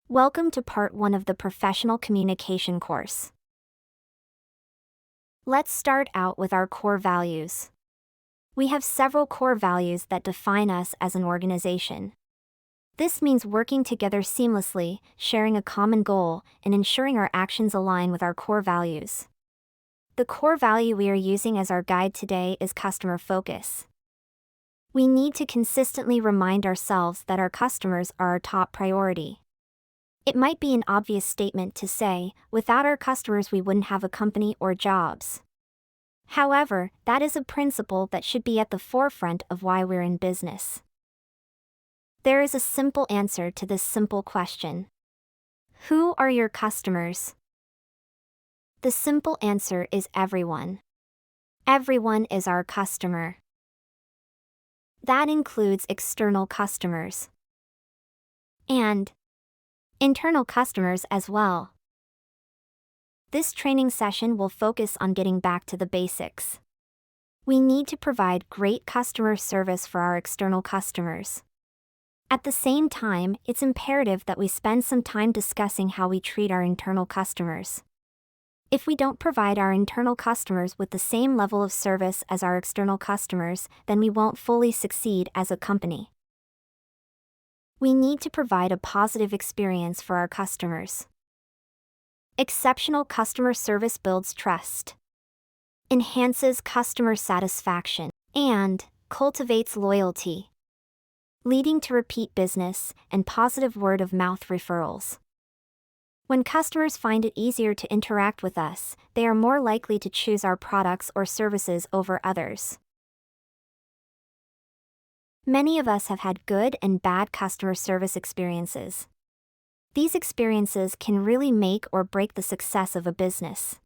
Welcome to part 1 of the Professional Communication course. Let's start out with our core values. We have several core values that define us as an organization. This means working together seamlessly, sharing a common goal, and ensuring our actions align with our core values. The core value we are using as our guide today is customer focus. We need to consistently remind ourselves that our customers are our top priority. It might be an obvious statement to say, without our customers we wouldn't have a company or jobs. However, that is a principle that should be at the forefront of why we're in business. There is a simple answer to this simple question. Who are your customers? The simple answer is everyone. Everyone is our customer. That includes external customers and internal customers as well. This training session will focus on getting back to the basics. We need to provide great customer service for our external customers. At the same time, it's imperative that we spend some time discussing how we treat our internal customers. If we don't provide our internal customers with the same level of service as our external customers, then we won't fully succeed as a company. We need to provide a positive experience for our customers. Exceptional customer service builds trust, enhances customer satisfaction, and cultivates loyalty, leading to repeat business and positive word-of-mouth referrals. When customers find it easier to interact with us, they are more likely to choose our products or services over others. Many of us have had good and bad customer service experiences. These experiences can really make or break the success of a business.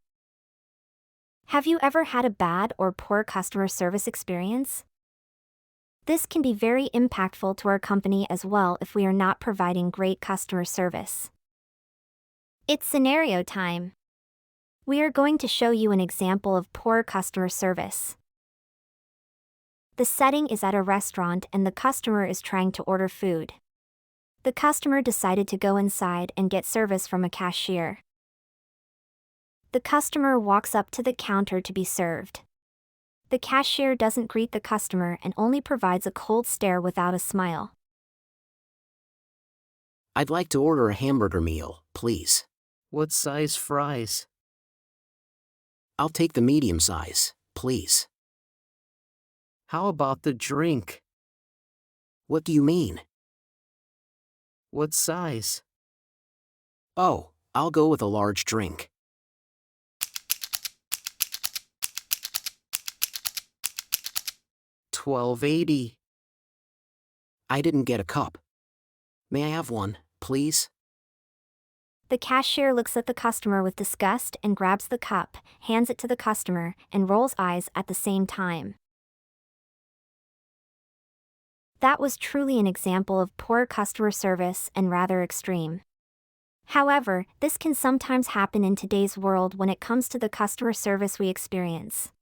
Have you ever had a bad or poor customer service experience? This can be very impactful to our company as well if we are not providing great customer service. It's scenario time. We are going to show you an example of poor customer service. The setting is at a restaurant and the customer is trying to order food. The customer decided to go inside and get service from a cashier. The customer walks up to the counter to be served. The cashier doesn't greet the customer and only provides a cold stare without a smile. I'd like to order a hamburger meal, please. What size fries? I'll take the medium size, please. How about the drink? What do you mean? What size? Oh, I'll go with a large drink. $12.80. I didn't get a cup. May I have one, please? The cashier looks at the customer with disgust and grabs the cup, hands it to the customer, and rolls eyes at the same time. That was truly an example of poor customer service and rather extreme. However, this can sometimes happen in today's world when it comes to the customer service we experience.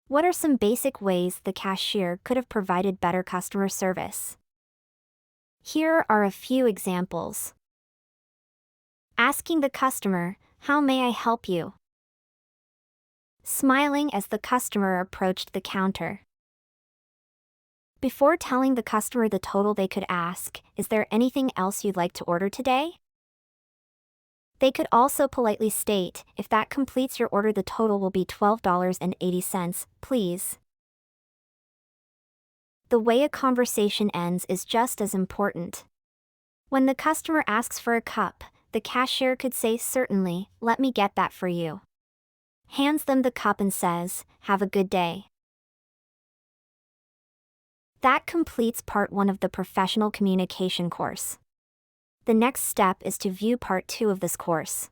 What are some basic ways the cashier could have provided better customer service? Here are a few examples. Asking the customer, "How may I help you?" Smiling as the customer approached the counter. Before telling the customer the total, they could ask, "Is there anything else you'd like to order today?" They could also politely state, "If that completes your order, the total will be $12.80, please." The way a conversation ends is just as important. When the customer asks for a cup, the cashier could say, "Certainly, let me get that for you." Hands them the cup and says, "Have a good day." That completes part 1 of the Professional Communication course. The next step is to view part 2 of this course.